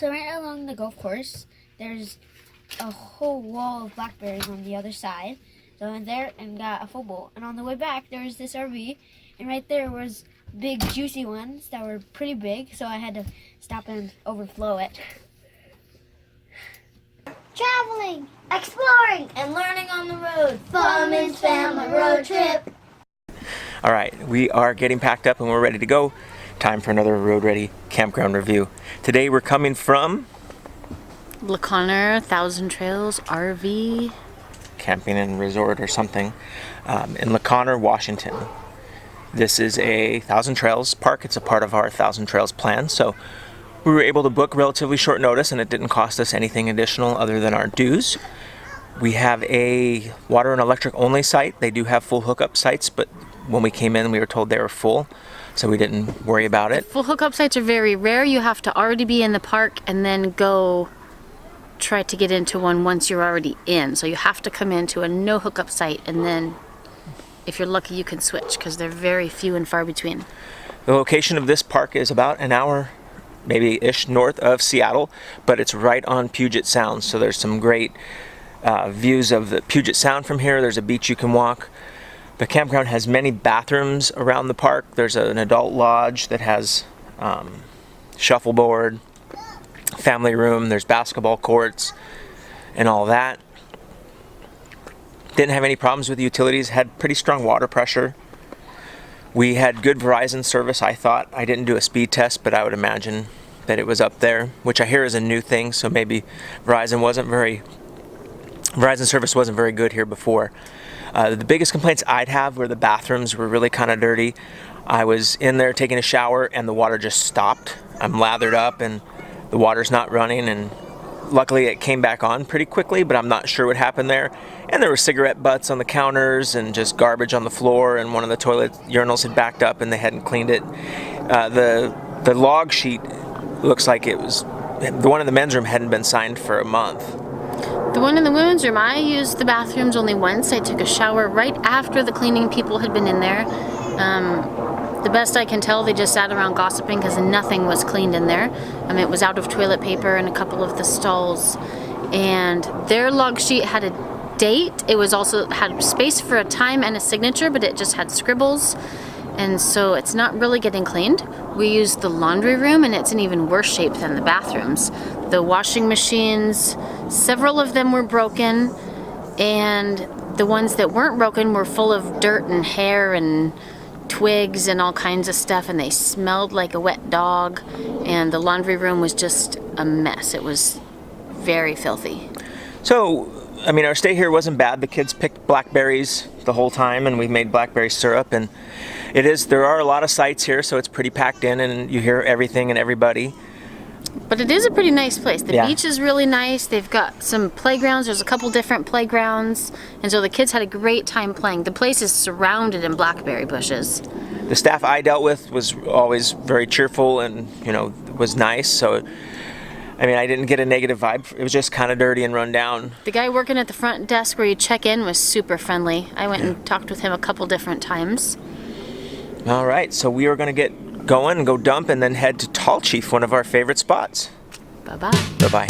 So right along the golf course, there's a whole wall of blackberries on the other side. So I went there and got a full bowl. And on the way back, there was this RV, and right there was big juicy ones that were pretty big, so I had to stop and overflow it. Traveling, exploring, and learning on the road. Fun Family Road Trip. All right, we are getting packed up and we're ready to go. Time for another Road Ready Campground review. Today we're coming from LeConner 1,000 Trails RV Camping and Resort or something in LeConner, Washington. This is a 1,000 Trails park. It's a part of our 1,000 Trails plan. So we were able to book relatively short notice and it didn't cost us anything additional other than our dues. We have a water and electric only site. They do have full hookup sites, but when we came in we were told they were full, so we didn't worry about it. Full hookup sites are very rare. You have to already be in the park and then go try to get into one once you're already in. So you have to come into a no hookup site, and then if you're lucky you can switch, because they're very few and far between. The location of this park is about an hour maybe-ish north of Seattle, but it's right on Puget Sound, so there's some great views of the Puget Sound from here. There's a beach you can walk. The campground has many bathrooms around the park. There's an adult lodge that has shuffleboard, family room, there's basketball courts and all that. Didn't have any problems with the utilities, had pretty strong water pressure. We had good Verizon service, I thought. I didn't do a speed test, but I would imagine that it was up there, which I hear is a new thing, so maybe Verizon service wasn't very good here before. The biggest complaints I'd have were the bathrooms were really kind of dirty. I was in there taking a shower and the water just stopped. I'm lathered up and the water's not running, and luckily it came back on pretty quickly, but I'm not sure what happened there. And there were cigarette butts on the counters and just garbage on the floor, and one of the toilet urinals had backed up and they hadn't cleaned it. The log sheet looks like it was, the one in the men's room hadn't been signed for a month. The one in the women's room, I used the bathrooms only once. I took a shower right after the cleaning people had been in there. The best I can tell, they just sat around gossiping because nothing was cleaned in there. It was out of toilet paper in a couple of the stalls. And their log sheet had a date. It was also had space for a time and a signature, but it just had scribbles. And so it's not really getting cleaned. We used the laundry room and it's in even worse shape than the bathrooms. The washing machines, several of them were broken, and the ones that weren't broken were full of dirt and hair and twigs and all kinds of stuff, and they smelled like a wet dog, and the laundry room was just a mess. It was very filthy. So, our stay here wasn't bad. The kids picked blackberries the whole time, and we made blackberry syrup, and there are a lot of sites here, so it's pretty packed in, and you hear everything and everybody. But it is a pretty nice place. The beach is really nice. They've got some playgrounds. There's a couple different playgrounds, and so the kids had a great time playing. The place is surrounded in blackberry bushes. The staff I dealt with was always very cheerful and, was nice, so I didn't get a negative vibe. It was just kind of dirty and run down. The guy working at the front desk where you check in was super friendly. I went and talked with him a couple different times. All right, so we are going to get going and go dump and then head to Tall Chief, one of our favorite spots. Bye-bye. Bye-bye.